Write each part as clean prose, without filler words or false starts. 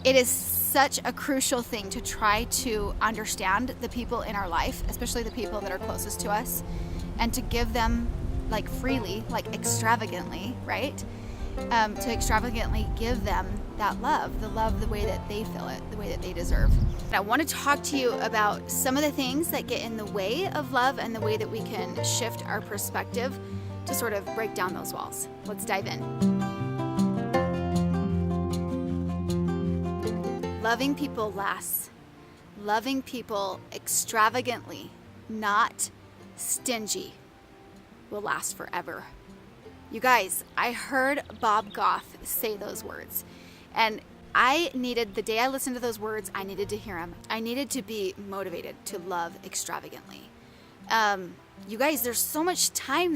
it is such a crucial thing to try to understand the people in our life, especially the people that are closest to us, and to give them like freely, like extravagantly, right? To extravagantly give them that love, the way that they feel it, the way that they deserve. And I want to talk to you about some of the things that get in the way of love and the way that we can shift our perspective to sort of break down those walls. Let's dive in. Loving people lasts. Loving people extravagantly, not stingy, will last forever. You guys, I heard Bob Goff say those words, and the day I listened to those words, I needed to hear them. I needed to be motivated to love extravagantly. You guys, there's so many times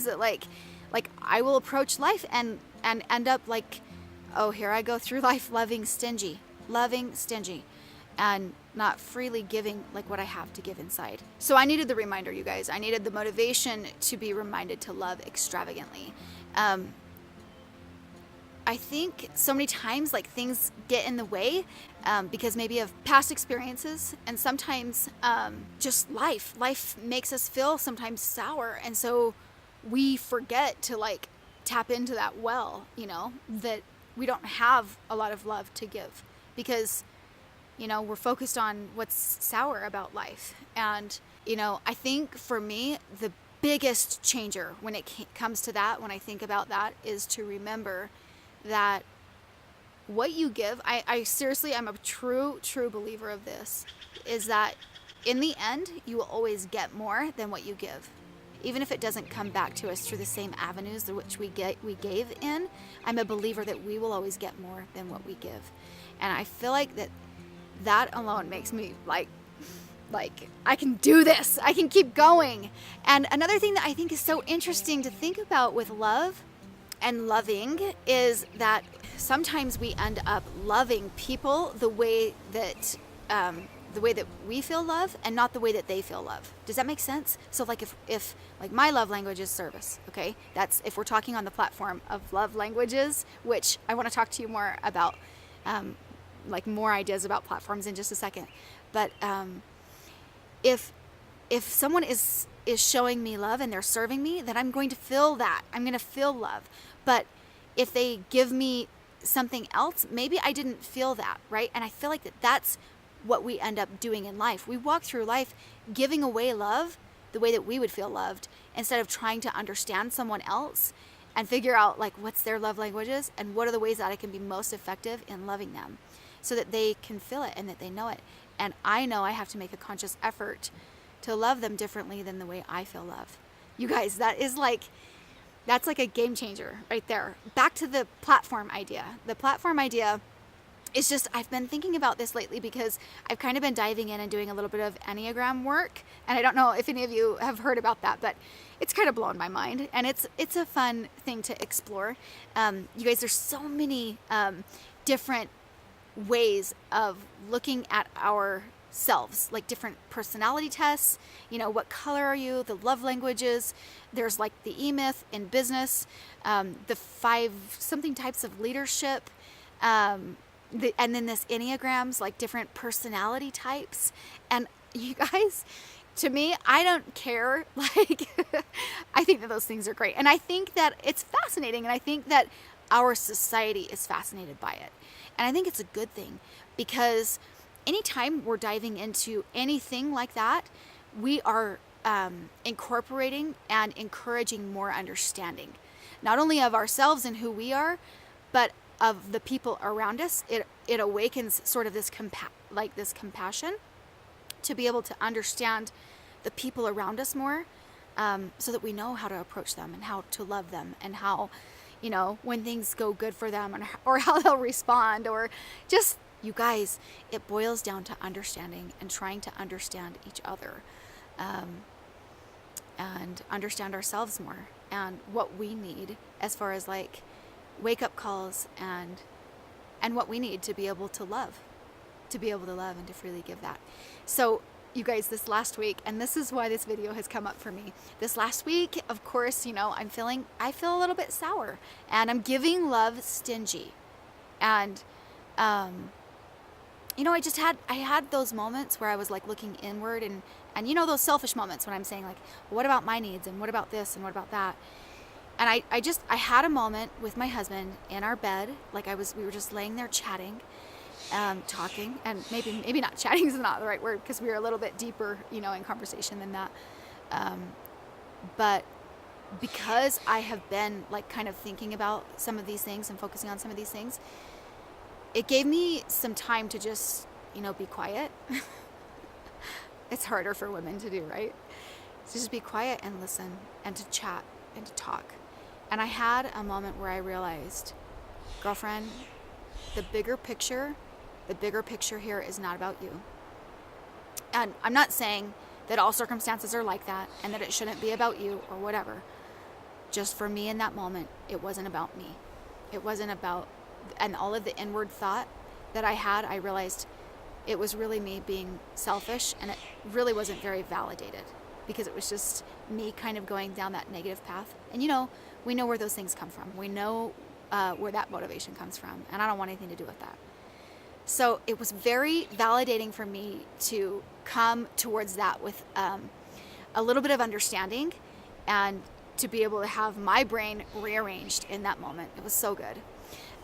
that I will approach life and end up like, oh, here I go through life loving stingy, and not freely giving like what I have to give inside. So I needed the reminder, you guys. I needed the motivation to be reminded to love extravagantly. I think so many times like things get in the way because maybe of past experiences, and sometimes just life makes us feel sometimes sour, and so we forget to like tap into that well, that we don't have a lot of love to give because we're focused on what's sour about life. And I think for me the biggest changer when it comes to that, when I think about that, is to remember that what you give, I seriously, I'm a true believer of this, is that in the end you will always get more than what you give. Even if it doesn't come back to us through the same avenues through which we gave in, I'm a believer that we will always get more than what we give. And I feel like that alone makes me like I can do this. I can keep going. And another thing that I think is so interesting to think about with love and loving is that sometimes we end up loving people the way that we feel love and not the way that they feel love. Does that make sense? So like if like my love language is service, okay? That's if we're talking on the platform of love languages, which I want to talk to you more about, like more ideas about platforms in just a second. But if someone is showing me love and they're serving me, then I'm going to feel that. I'm going to feel love. But if they give me something else, maybe I didn't feel that, right? And I feel like that's what we end up doing in life. We walk through life giving away love the way that we would feel loved, instead of trying to understand someone else and figure out like what's their love languages and what are the ways that I can be most effective in loving them so that they can feel it and that they know it. And I know I have to make a conscious effort to love them differently than the way I feel love. You guys, that's like a game changer right there. Back to the platform idea. The platform idea is just, I've been thinking about this lately because I've kind of been diving in and doing a little bit of Enneagram work. And I don't know if any of you have heard about that, but it's kind of blown my mind. And it's a fun thing to explore. You guys, there's so many different ways of looking at ourselves, like different personality tests, what color are you, the love languages, there's like the E-Myth in business, the 5 something types of leadership, and then this Enneagrams, like different personality types. And you guys, to me, I don't care, like I think that those things are great, and I think that it's fascinating, and I think that our society is fascinated by it. And I think it's a good thing, because anytime we're diving into anything like that, we are incorporating and encouraging more understanding, not only of ourselves and who we are, but of the people around us. It awakens sort of this compassion to be able to understand the people around us more, so that we know how to approach them and how to love them, and how, when things go good for them, or how they'll respond, or just, you guys, it boils down to understanding and trying to understand each other, and understand ourselves more and what we need as far as like wake-up calls and what we need to be able to love and to freely give that. So you guys, this last week, and this is why this video has come up for me. This last week, of course, I feel a little bit sour, and I'm giving love stingy. And you know, I had those moments where I was like looking inward, and you know, those selfish moments when I'm saying like, what about my needs, and what about this, and what about that. And I had a moment with my husband in our bed, like we were just laying there chatting, talking, and maybe not chatting is not the right word, because we were a little bit deeper, you know, in conversation than that. But because I have been like kind of thinking about some of these things and focusing on some of these things, it gave me some time to just, you know, be quiet. It's harder for women to do, right? To just be quiet and listen and to chat and to talk. And I had a moment where I realized, girlfriend, the bigger picture here is not about you. And I'm not saying that all circumstances are like that and that it shouldn't be about you or whatever. Just for me in that moment, it wasn't about me. It wasn't about, and all of the inward thought that I had, I realized it was really me being selfish, and it really wasn't very validated, because it was just me kind of going down that negative path. And you know, we know where those things come from. We know where that motivation comes from, and I don't want anything to do with that. So it was very validating for me to come towards that with a little bit of understanding, and to be able to have my brain rearranged in that moment. It was so good.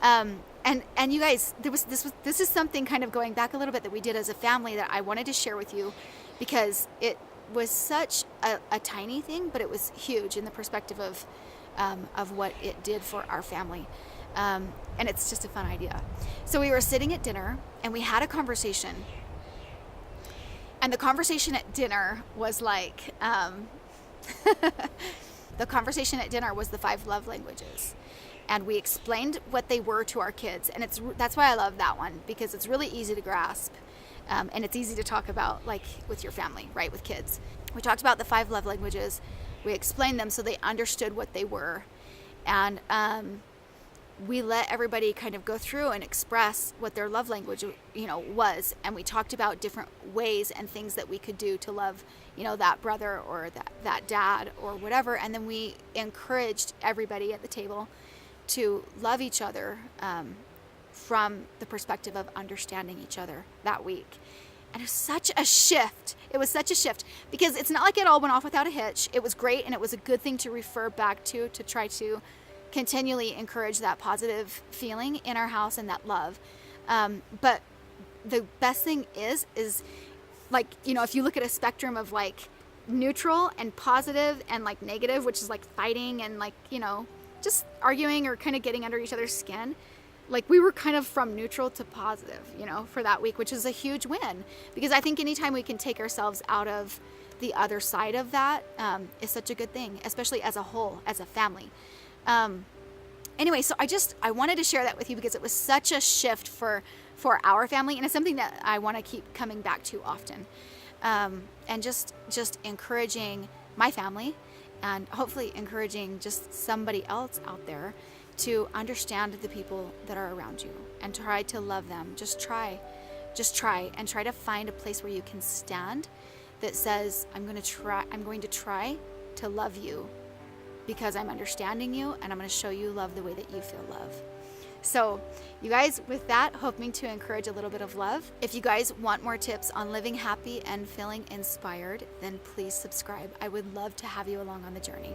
And you guys, this is something kind of going back a little bit that we did as a family that I wanted to share with you, because it was such a tiny thing, but it was huge in the perspective of what it did for our family. And it's just a fun idea. So we were sitting at dinner and we had a conversation. And the conversation at dinner was like, the conversation at dinner was the 5 love languages. And we explained what they were to our kids. And that's why I love that one, because it's really easy to grasp. And it's easy to talk about, like with your family, right? With kids. We talked about the 5 love languages. We explained them so they understood what they were. And we let everybody kind of go through and express what their love language, you know, was. And we talked about different ways and things that we could do to love, you know, that brother or that dad or whatever. And then we encouraged everybody at the table to love each other from the perspective of understanding each other that week. And it was such a shift. It was such a shift, because it's not like it all went off without a hitch. It was great, and it was a good thing to refer back to try to continually encourage that positive feeling in our house and that love. But the best thing is like, you know, if you look at a spectrum of like neutral and positive and like negative, which is like fighting and like, you know, just arguing or kind of getting under each other's skin, like we were kind of from neutral to positive, you know, for that week, which is a huge win, because I think anytime we can take ourselves out of the other side of that is such a good thing, especially as a whole, as a family. Anyway, so I wanted to share that with you because it was such a shift for our family, and it's something that I want to keep coming back to often, and just encouraging my family, and hopefully encouraging just somebody else out there to understand the people that are around you and try to love them. Just try and try to find a place where you can stand that says, I'm going to try to love you because I'm understanding you, and I'm going to show you love the way that you feel love. So you guys, with that, hoping to encourage a little bit of love. If you guys want more tips on living happy and feeling inspired, then please subscribe. I would love to have you along on the journey.